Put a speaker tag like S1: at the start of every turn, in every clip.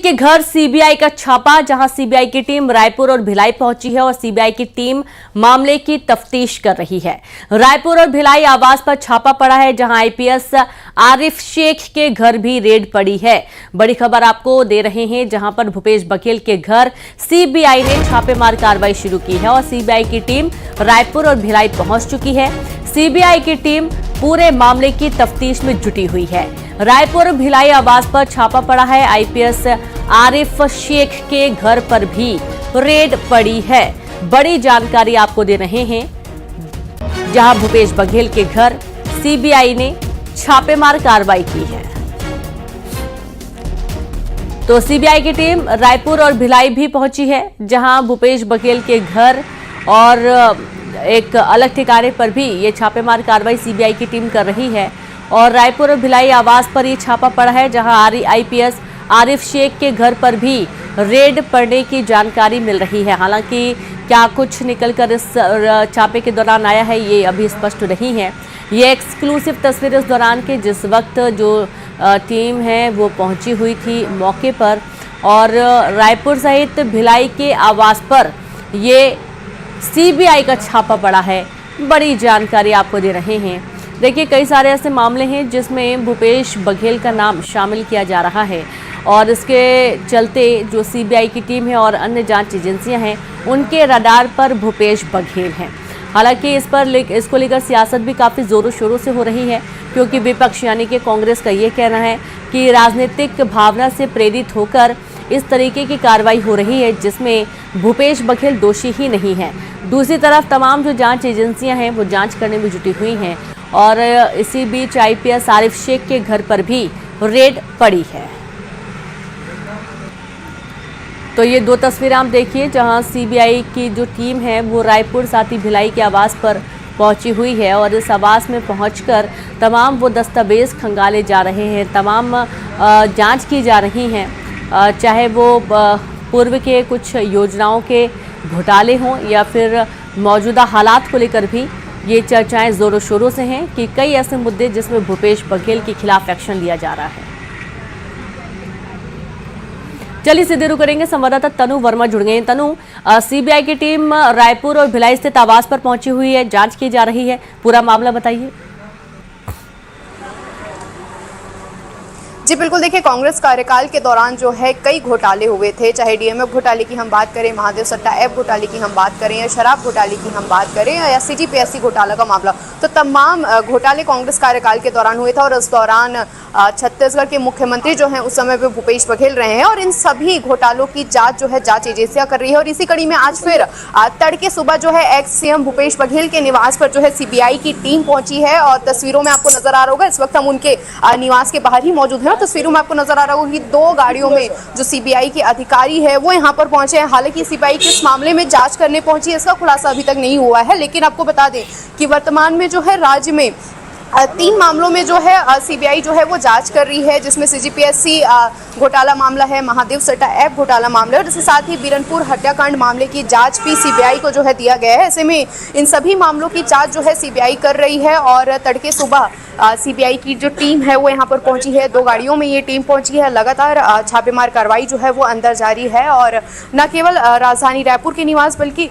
S1: के घर सीबीआई का छापा, जहां सीबीआई की टीम रायपुर और भिलाई पहुंची है और सीबीआई की टीम मामले की तफ्तीश कर रही है। रायपुर और भिलाई आवास पर छापा पड़ा है, जहां आईपीएस आरिफ शेख के घर भी रेड पड़ी है। बड़ी खबर आपको दे रहे हैं, जहां पर भूपेश बघेल के घर सीबीआई ने छापेमार कार्रवाई शुरू की है और सीबीआई की टीम रायपुर और भिलाई पहुंच चुकी है। सीबीआई की टीम पूरे मामले की तफ्तीश में जुटी हुई है। रायपुर भिलाई आवास पर छापा पड़ा है। आईपीएस आरिफ शेख के घर पर भी रेड पड़ी है। बड़ी जानकारी आपको दे रहे हैं, जहां भूपेश बघेल के घर सीबीआई ने छापेमार कार्रवाई की है। तो सीबीआई की टीम रायपुर और भिलाई भी पहुंची है, जहां भूपेश बघेल के घर और एक अलग ठिकाने पर भी ये छापेमार कार्रवाई सीबीआई की टीम कर रही है। और रायपुर और भिलाई आवास पर ये छापा पड़ा है, जहां आईपीएस आरिफ शेख के घर पर भी रेड पड़ने की जानकारी मिल रही है। हालांकि क्या कुछ निकलकर इस छापे के दौरान आया है, ये अभी स्पष्ट नहीं है। ये एक्सक्लूसिव तस्वीर इस दौरान की, जिस वक्त जो टीम है वो पहुंची हुई थी मौके पर और रायपुर सहित भिलाई के आवास पर ये सीबीआई का छापा पड़ा है। बड़ी जानकारी आपको दे रहे हैं। देखिए, कई सारे ऐसे मामले हैं जिसमें भूपेश बघेल का नाम शामिल किया जा रहा है और इसके चलते जो सीबीआई की टीम है और अन्य जांच एजेंसियां हैं, उनके रडार पर भूपेश बघेल हैं। हालांकि इसको लेकर सियासत भी काफ़ी ज़ोरों शोरों से हो रही है, क्योंकि विपक्ष यानी कि कांग्रेस का ये कहना है कि राजनीतिक भावना से प्रेरित होकर इस तरीके की कार्रवाई हो रही है, जिसमें भूपेश बघेल दोषी ही नहीं है। दूसरी तरफ तमाम जो जांच एजेंसियां हैं वो जांच करने में जुटी हुई हैं और इसी बीच आईपीएस आरिफ शेख के घर पर भी रेड पड़ी है। तो ये दो तस्वीरें आप देखिए, जहां सीबीआई की जो टीम है वो रायपुर साथ ही भिलाई के आवास पर पहुंची हुई है और इस आवास में पहुंचकर तमाम वो दस्तावेज खंगाले जा रहे हैं, तमाम जांच की जा रही हैं, चाहे वो पूर्व के कुछ योजनाओं के घोटाले हों या फिर मौजूदा हालात को लेकर भी ये चर्चाएं जोरों शोरों से हैं कि कई ऐसे मुद्दे जिसमें भूपेश बघेल के खिलाफ एक्शन लिया जा रहा है। चलिए सीधे रुक करेंगे, संवाददाता तनु वर्मा जुड़ गए हैं। तनु, सीबीआई की टीम रायपुर और भिलाई स्थित आवास पर पहुंची हुई है, जांच की जा रही है, पूरा मामला बताइए।
S2: जी बिल्कुल, देखिए, कांग्रेस कार्यकाल के दौरान जो है कई घोटाले हुए थे, चाहे डीएमएफ घोटाले की हम बात करें, महादेव सट्टा ऐप घोटाले की हम बात करें या शराब घोटाले की हम बात करें या सीजीपीएससी घोटाला का मामला, तो तमाम घोटाले कांग्रेस कार्यकाल के दौरान हुए थे। और इस दौरान छत्तीसगढ़ के मुख्यमंत्री जो हैं उस समय पे भूपेश बघेल रहे हैं और इन सभी घोटालों की जांच जो है जांच एजेंसियां कर रही है। और इसी कड़ी में आज फिर तड़के सुबह जो है एक्स सीएम भूपेश बघेल के निवास पर जो है सीबीआई की टीम पहुंची है और तस्वीरों में आपको नजर आ रहा होगा, इस वक्त हम उनके निवास के बाहर ही मौजूद हैं। तस्वीरों में आपको नजर आ रहा होगा कि 2 गाड़ियों में जो सीबीआई के अधिकारी है वो यहाँ पर पहुंचे हैं। हालांकि सीबीआई किस मामले में जांच करने पहुंची है इसका खुलासा अभी तक नहीं हुआ है, लेकिन आपको बता दें कि वर्तमान में जो है राज्य में 3 मामलों में जो है सीबीआई जो है वो जांच कर रही है, जिसमें सीजीपीएससी घोटाला मामला है, महादेव सट्टा ऐप घोटाला मामला है और इसके साथ ही बीरनपुर हत्याकांड मामले की जांच भी सीबीआई को जो है दिया गया है। ऐसे में इन सभी मामलों की जांच जो है सीबीआई कर रही है और तड़के सुबह सीबीआई की जो टीम है वो यहाँ पर पहुंची है। 2 गाड़ियों में ये टीम पहुंची है। लगातार छापेमार कार्रवाई जो है वो अंदर जारी है और न केवल राजधानी रायपुर के निवास बल्कि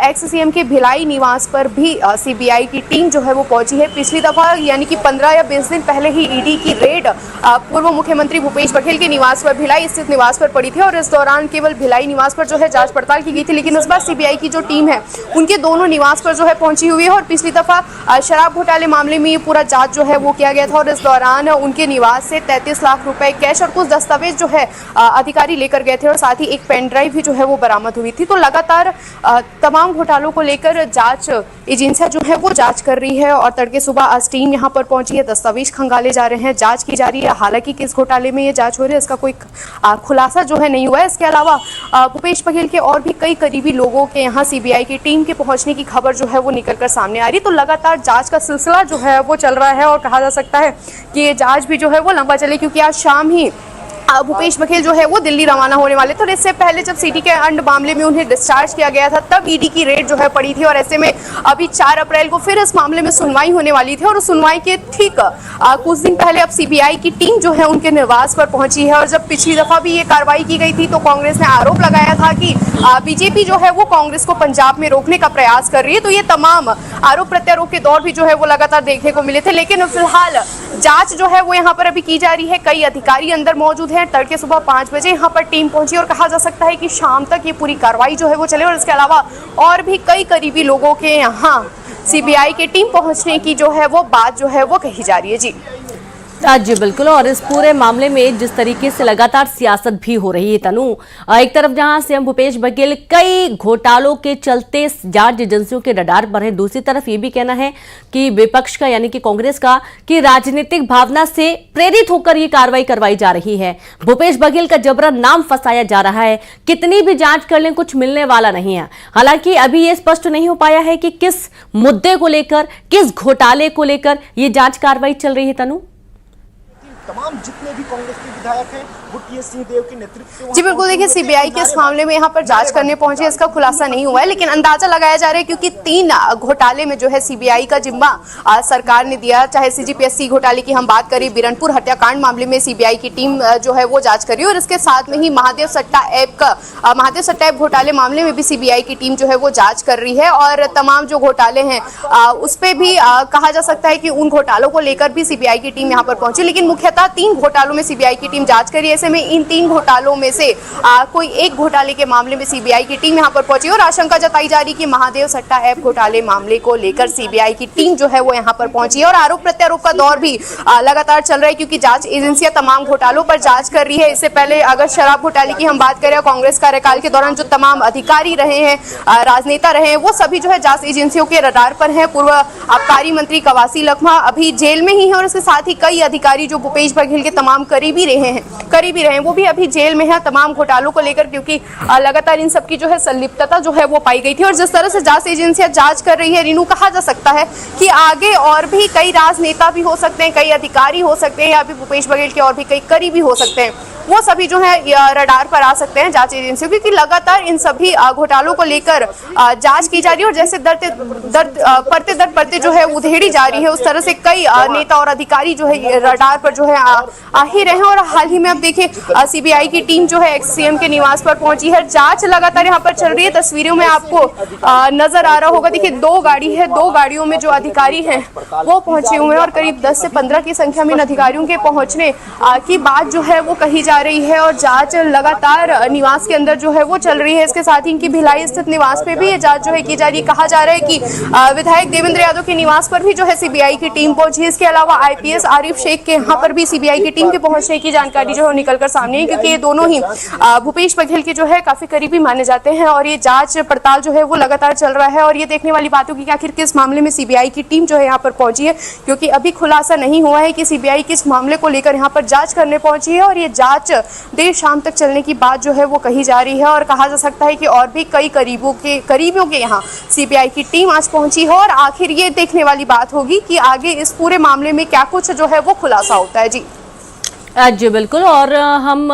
S2: एक्स सीएम के भिलाई निवास पर भी सीबीआई की टीम जो है वो पहुंची है। पिछली दफा यानी कि 15 या 20 दिन पहले ही ईडी की रेड पूर्व मुख्यमंत्री भूपेश बघेल के निवास पर, भिलाई स्थित निवास पर पड़ी थी और इस दौरान केवल भिलाई निवास पर जो है जांच पड़ताल की गई थी। लेकिन इस बार सीबीआई की जो टीम है उनके दोनों निवास पर जो है पहुंची हुई है और पिछली दफा शराब घोटाले मामले में ये पूरा जांच जो है वो किया गया था और इस दौरान उनके निवास से 33 लाख रुपए कैश और कुछ दस्तावेज जो है अधिकारी लेकर गए थे और साथ ही एक पेन ड्राइव भी जो है वो बरामद हुई थी। तो लगातार तमाम घोटालों को लेकर जांच एजेंसियां जो है वो जांच कर रही है और तड़के सुबह आज टीम यहाँ पर पहुंची है, दस्तावेज खंगाले जा रहे हैं, जांच की जा रही है। हालांकि किस घोटाले में ये जांच हो रही है इसका कोई खुलासा जो है नहीं हुआ है। इसके अलावा भूपेश बघेल के और भी कई करीबी लोगों के यहाँ सीबीआई की टीम के पहुंचने की खबर जो है वो निकलकर सामने आ रही। तो लगातार जांच का सिलसिला जो है वो चल रहा है और कहा जा सकता है कि ये जांच भी जो है वो लंबा चले, क्योंकि आज शाम ही भूपेश बघेल जो है वो दिल्ली रवाना होने वाले थे। और इससे पहले जब सिटी के अंड मामले में उन्हें डिस्चार्ज किया गया था तब ईडी की रेड जो है पड़ी थी, और ऐसे में अभी 4 अप्रैल को फिर इस मामले में सुनवाई होने वाली थी। और उस सुनवाई के ठीक कुछ दिन पहले अब सीबीआई की टीम जो है उनके निवास पर पहुंची है। और जब पिछली दफा भी ये कार्रवाई की गई थी तो कांग्रेस ने आरोप लगाया था कि बीजेपी जो है वो कांग्रेस को पंजाब में रोकने का प्रयास कर रही है। तो ये तमाम आरोप प्रत्यारोप के दौर भी जो है वो लगातार देखने को मिले थे, लेकिन फिलहाल जांच जो है वो यहाँ पर अभी की जा रही है। कई अधिकारी अंदर मौजूद हैं। तड़के सुबह 5 बजे यहाँ पर टीम पहुंची और कहा जा सकता है कि शाम तक ये पूरी कार्रवाई जो है वो चले। और इसके अलावा और भी कई करीबी लोगों के यहाँ सीबीआई की टीम पहुंचने की जो है वो बात जो है वो कही जा रही है। जी
S1: जी बिल्कुल। और इस पूरे मामले में जिस तरीके से लगातार सियासत भी हो रही है तनु, एक तरफ जहां सीएम भूपेश बघेल कई घोटालों के चलते जांच एजेंसियों के रडार पर है, दूसरी तरफ ये भी कहना है कि विपक्ष का यानी कि कांग्रेस का कि राजनीतिक भावना से प्रेरित होकर ये कार्रवाई करवाई जा रही है। भूपेश बघेल का जबरन नाम फंसाया जा रहा है। कितनी भी जांच कर लें कुछ मिलने वाला नहीं है। हालांकि अभी ये स्पष्ट नहीं हो पाया है कि किस मुद्दे को लेकर, किस घोटाले को लेकर ये जांच कार्रवाई चल रही है तनु।
S3: तमाम जितने भी कांग्रेस के विधायक हैं वो टीएस सिंहदेव के नेतृत्व।
S2: जी बिल्कुल, देखिए सीबीआई के इस मामले में यहाँ पर जांच करने पहुंचे, इसका खुलासा नहीं हुआ है, लेकिन अंदाजा लगाया जा रहा है क्योंकि 3 घोटाले में जो है सीबीआई का जिम्मा सरकार ने दिया। चाहे सीजीपीएससी घोटाले की हम बात करें, बिरनपुर हत्याकांड मामले में सीबीआई की टीम जो है वो जांच कर रही है, और इसके साथ में ही महादेव सट्टा ऐप घोटाले मामले में भी सीबीआई की टीम जो है वो जांच कर रही है। और तमाम जो घोटाले हैं उस पर भी कहा जा सकता है कि उन घोटालों को लेकर भी सीबीआई की टीम यहाँ पर पहुंची, लेकिन मुख्यतः 3 घोटालों में सीबीआई की टीम जांच करी। ऐसे में इन 3 घोटालों में से कोई एक घोटाले के मामले में सीबीआई की टीम यहां पर पहुंची और आशंका जताई जा रही कि महादेव सट्टा ऐप घोटाले मामले को लेकर सीबीआई की टीम जो है वो यहां पर पहुंची है। और आरोप प्रत्यारोप का दौर भी लगातार चल रहा है क्योंकि जांच एजेंसियां तमाम घोटालों पर जांच कर रही है। इससे पहले अगर शराब घोटाले की हम बात करें, कांग्रेस कार्यकाल के दौरान जो तमाम अधिकारी रहे हैं, राजनेता रहे हैं, वो सभी जो है जांच एजेंसियों के रडार पर हैं। पूर्व आबकारी मंत्री कवासी लखमा अभी जेल में ही है, और इसके साथ ही कई अधिकारी जो भूपेश बघेल के तमाम करीबी रहे हैं वो भी अभी जेल में है तमाम घोटालों को लेकर, क्योंकि लगातार इन सबकी जो है संलिप्तता जो है वो पाई गई थी। और जिस तरह से जांच एजेंसियां जांच कर रही है रीनू, कहा जा सकता है कि आगे और भी कई राजनेता भी हो सकते हैं, कई अधिकारी हो सकते हैं, या भी भूपेश बघेल के और भी कई करीबी हो सकते हैं, वो सभी जो है रडार पर आ सकते हैं जांच एजेंसियों, क्योंकि लगातार इन सभी घोटालों को लेकर जांच की जा रही है। और जैसे दर पड़ते जो है उधेड़ी जा रही है, उस तरह से कई नेता और अधिकारी जो है रडार पर जो है आ ही रहे हैं। और हाल ही में अब देखिए सीबीआई की टीम जो है एक्स-सीएम के निवास पर पहुंची है। जांच लगातार यहाँ पर चल रही है। तस्वीरों में आपको नजर आ रहा होगा, देखिए 2 गाड़ी है, 2 गाड़ियों में जो अधिकारी हैं वो पहुंचे हुए हैं, और करीब 10 से 15 की संख्या में इन अधिकारियों के पहुंचने की बात जो है वो कही जा रही है। और जांच लगातार निवास के अंदर जो है वो चल रही है। इसके साथ ही इनकी भिलाई स्थित निवास पे भी ये जांच जो है की जा रही है। कहा जा रहा है कि विधायक देवेंद्र यादव के निवास पर भी जो है सीबीआई की टीम पहुंची है। इसके अलावा आईपीएस आरिफ शेख के यहाँ पर भी सीबीआई की टीम के पहुंचने की जानकारी जो है निकलकर सामने है, क्योंकि ये दोनों ही भूपेश बघेल के जो है काफी करीबी माने जाते हैं। और ये जांच पड़ताल जो है वो लगातार चल रहा है, और ये देखने वाली बात होगी कि आखिर किस मामले में सीबीआई की टीम जो है यहाँ पर पहुंची है, क्योंकि अभी खुलासा नहीं हुआ है कि सीबीआई किस मामले को लेकर यहाँ पर जांच करने पहुंची है। और ये जांच देर शाम तक चलने की बात जो है वो कही जा रही है, और कहा जा सकता है कि और भी कई करीबियों के यहाँ सीबीआई की टीम आज पहुंची है। और आखिर ये देखने वाली बात होगी कि आगे इस पूरे मामले में क्या कुछ जो है वो खुलासा होता है। जी
S1: बिल्कुल। और हम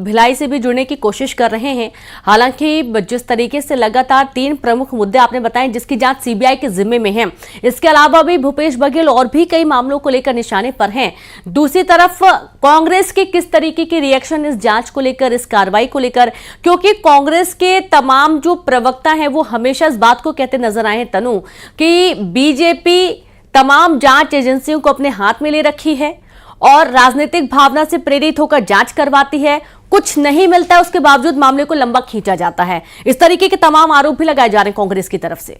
S1: भिलाई से भी जुड़ने की कोशिश कर रहे हैं। हालांकि जिस तरीके से लगातार 3 प्रमुख मुद्दे आपने बताए जिसकी जांच सीबीआई के जिम्मे में है, इसके अलावा भी भूपेश बघेल और भी कई मामलों को लेकर निशाने पर हैं। दूसरी तरफ कांग्रेस के किस तरीके की रिएक्शन इस जांच को लेकर, इस कार्रवाई को लेकर, क्योंकि कांग्रेस के तमाम जो प्रवक्ता हैं वो हमेशा इस बात को कहते नजर आए हैं तनु कि बीजेपी तमाम जांच एजेंसियों को अपने हाथ में ले रखी है और राजनीतिक भावना से प्रेरित होकर जांच करवाती है। कुछ नहीं मिलता है उसके बावजूद मामले को लंबा खींचा जाता है। इस तरीके के तमाम आरोप भी लगाए जा रहे हैं कांग्रेस की तरफ से।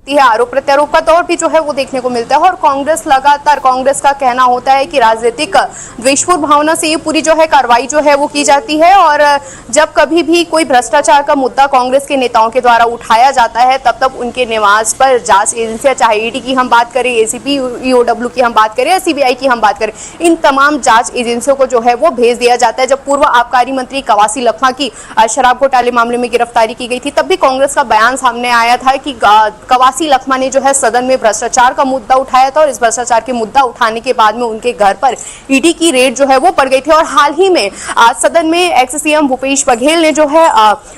S2: आरोप प्रत्यारोप का दौर भी जो है वो देखने को मिलता है। और कांग्रेस का कहना होता है कि राजनीतिक द्वेषपूर्ण भावना से ये पूरी जो है कार्रवाई जो है वो की जाती है। और जब कभी भी कोई भ्रष्टाचार का मुद्दा कांग्रेस के नेताओं के द्वारा उठाया जाता है तब उनके निवास पर जांच एजेंसियां, चाहे ईडी की हम बात करें, एसीपी ईओडब्ल्यू की हम बात करें या सीबीआई की हम बात करें, इन तमाम जांच एजेंसियों को जो है वो भेज दिया जाता है। जब पूर्व आबकारी मंत्री कवासी लखमा की शराब घोटाले मामले में गिरफ्तारी की गई थी तब भी कांग्रेस का बयान सामने आया था कि कवासी कवासी लखमा ने जो है सदन में भ्रष्टाचार का मुद्दा उठाया था और इस भ्रष्टाचार के मुद्दा उठाने के बाद में उनके घर पर ईडी की रेड जो है वो पड़ गई थी। और हाल ही में आज सदन में एक्स सीएम भूपेश बघेल ने जो है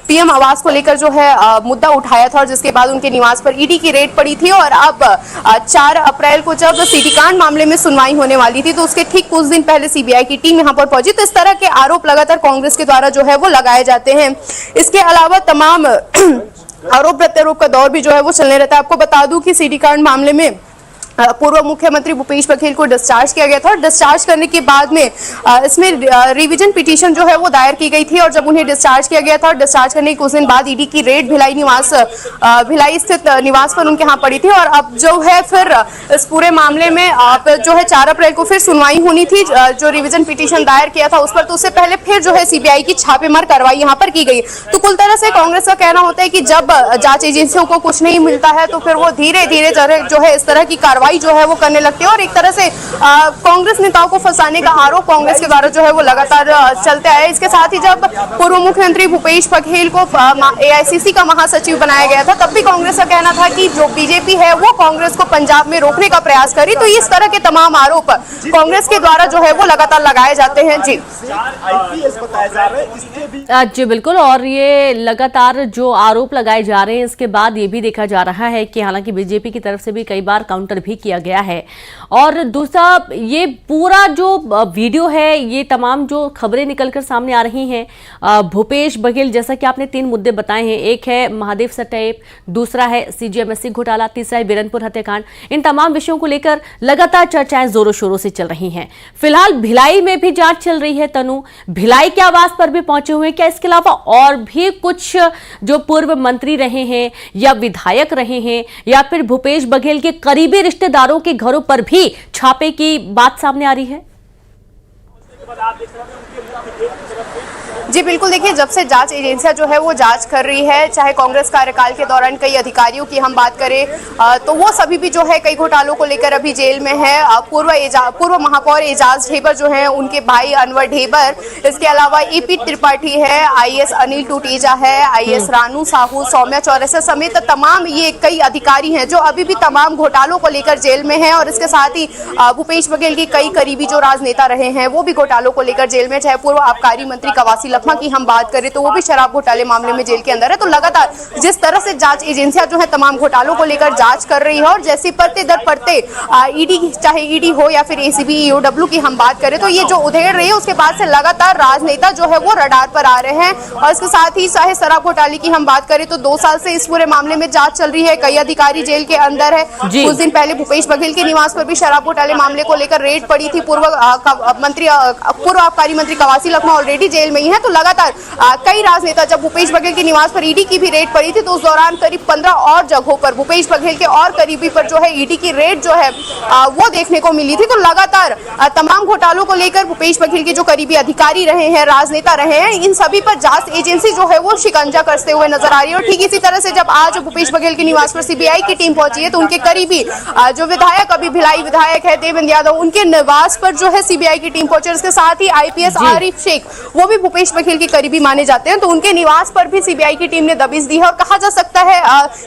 S2: पीएम आवास को लेकर जो है मुद्दा उठाया था और जिसके बाद उनके निवास पर ईडी की रेड पड़ी थी। और अब 4 अप्रैल को जब सीडी कांड मामले में सुनवाई होने वाली थी तो उसके ठीक कुछ दिन पहले सीबीआई की टीम यहां पर पहुंची। तो इस तरह के आरोप लगातार कांग्रेस के द्वारा जो है वो लगाए जाते हैं। इसके अलावा तमाम आरोप प्रत्यारोप का दौर भी जो है वो चलने रहता है। आपको बता दूं कि सीडी कांड मामले में पूर्व मुख्यमंत्री भूपेश बघेल को डिस्चार्ज किया गया था और डिस्चार्ज करने के बाद में इसमें रिवीजन पिटीशन जो है वो दायर की गई थी। और जब उन्हें डिस्चार्ज किया गया था और डिस्चार्ज करने के कुछ दिन बाद ईडी की रेड भिलाई स्थित निवास पर उनके यहाँ पड़ी थी। और अब जो है फिर इस पूरे मामले में जो है 4 अप्रैल को फिर सुनवाई होनी थी जो रिवीजन पिटीशन दायर किया था उस पर। तो उससे पहले फिर जो है सीबीआई की छापेमार कार्रवाई यहाँ पर की गई। तो कुल तरह से कांग्रेस का कहना होता है कि जब जांच एजेंसियों को कुछ नहीं मिलता है तो फिर वो धीरे धीरे जो है इस तरह की कार्रवाई जो है वो करने लगती है। और एक तरह से कांग्रेस नेताओं को फंसाने का आरोप कांग्रेस के द्वारा जो है वो लगातार चलते आए। इसके साथ ही जब पूर्व मुख्यमंत्री भूपेश बघेल को एआईसीसी का महासचिव बनाया गया था तब भी कांग्रेस का कहना था कि जो बीजेपी है वो कांग्रेस को पंजाब में रोकने का प्रयास करी। तो इस तरह के तमाम आरोप कांग्रेस के द्वारा जो है वो लगातार लगाए जाते हैं। जी
S3: आईपीएस बताया जा रहा है, इसके भी
S1: जी बिल्कुल। और ये लगातार जो आरोप लगाए जा रहे हैं इसके बाद ये भी देखा जा रहा है कि हालांकि बीजेपी की तरफ से भी कई बार काउंटर भी किया गया है। और दूसरा ये पूरा जो वीडियो है ये तमाम जो खबरें निकलकर सामने आ रही हैं भूपेश बघेल, जैसा कि आपने 3 मुद्दे बताए हैं, एक है महादेव सट्टा, दूसरा है सीजीएमएससी घोटाला, तीसरा है बीरनपुर हत्याकांड। इन तमाम विषयों को लेकर लगातार चर्चाएं जोरों शोरों से चल रही हैं। फिलहाल भिलाई में भी जांच चल रही है। तनु भिलाई के आवास पर भी पहुंचे हुए हैं। क्या इसके अलावा और भी कुछ जो पूर्व मंत्री रहे हैं या विधायक रहे हैं या फिर भूपेश बघेल के करीबी रिश्तेदारों के घरों पर भी छापे की बात सामने आ रही है?
S2: जी बिल्कुल, देखिए जब से जांच एजेंसियां जो है वो जांच कर रही है, चाहे कांग्रेस कार्यकाल के दौरान कई अधिकारियों की हम बात करें तो वो सभी भी जो है कई घोटालों को लेकर अभी जेल में है। पूर्व महापौर एजाज ढेबर जो है, उनके भाई अनवर ढेबर, इसके अलावा ईपी त्रिपाठी है, आईएएस अनिल टूटीजा है, आईएएस रानू साहू, सौम्या चौरसिया समेत तमाम ये कई अधिकारी हैं जो अभी भी तमाम घोटालों को लेकर जेल में हैं। और इसके साथ ही भूपेश बघेल के कई करीबी जो राजनेता रहे हैं वो भी घोटालों को लेकर जेल में, चाहे पूर्व आबकारी मंत्री कवासी लखमा की हम बात करें तो वो भी शराब घोटाले मामले में जेल के अंदर है। तो लगातार जिस तरह से जांच एजेंसियां जो है तमाम घोटालों को लेकर जांच कर रही है और जैसे पड़ते दर पड़ते ईडी, चाहे ईडी हो या फिर एसीबी, ईओडब्ल्यू की हम बात करें तो ये जो उधेड़ रही है उसके बाद से लगातार राजनेता जो है वो रडार पर आ रहे हैं। और इसके साथ ही चाहे शराब घोटाले की हम बात करें तो 2 साल से इस पूरे मामले में जांच चल रही है, कई अधिकारी जेल के अंदर है। कुछ दिन पहले भूपेश बघेल के निवास पर भी शराब घोटाले मामले को लेकर रेड पड़ी थी। पूर्व आबकारी मंत्री कवासी लखमा ऑलरेडी जेल में ही है। तो लगातार कई राजनेता, जब भूपेश बघेल के निवास पर ईडी की भी रेड पड़ी थी तो उस दौरान करीब 15 और जगहों पर भूपेश बघेल के और करीबी पर जो है ईडी की रेड जो है वो देखने को मिली थी। तो लगातार तमाम घोटालों को लेकर भूपेश बघेल के जो करीबी अधिकारी रहे हैं, राजनेता रहे हैं, इन सभी पर जांच एजेंसी जो है वो शिकंजा कसते हुए नजर आ रही है। और ठीक इसी तरह से जब आज भूपेश बघेल के निवास पर सीबीआई की टीम पहुंची है तो उनके करीबी जो विधायक, अभी भिलाई विधायक है देवेंद्र यादव, उनके निवास पर जो है सीबीआई की टीम पहुंची। इसके साथ ही आईपीएस आरिफ शेख, वो भी भूपेश बघेल के करीबी माने जाते हैं, तो उनके निवास पर भी सीबीआई की टीम ने दबिश दी है। और कहा जा सकता है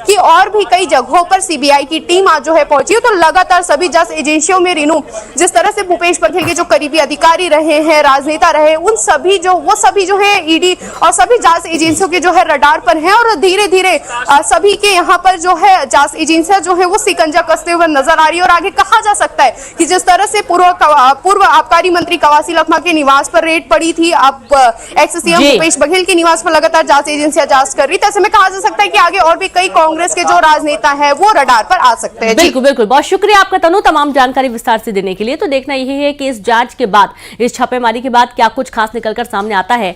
S2: कि और भी कई जगहों पर सीबीआई की टीम आज जो है पहुंची है। तो लगातार सभी जांच एजेंसियों में रीनू, जिस तरह से भूपेश बघेल के जो करीबी अधिकारी रहे हैं, राजनेता रहे, उन सभी जो है ईडी और सभी जांच एजेंसियों के जो है रडार पर हैं। और धीरे धीरे सभी के यहाँ पर जो है जांच एजेंसियां जो है वो शिकंजा कसते हुए नजर आ रही है। और आगे कहा जा सकता है कि जिस तरह से पूर्व आबकारी मंत्री कवासी लखमा के निवास पर रेड पड़ी थी, अब एक्स सीएम भूपेश बघेल के निवास पर लगातार जांच एजेंसियां जांच कर रही, तो ऐसे में कहा जा सकता है कि आगे और भी कई कांग्रेस के जो राजनेता हैं वो रडार पर आ सकते हैं।
S1: बिल्कुल बिल्कुल, बहुत शुक्रिया आपका तनु तमाम जानकारी विस्तार से देने के लिए। तो देखना यही है कि इस जांच के बाद, इस छापेमारी के बाद क्या कुछ खास निकलकर सामने आता है।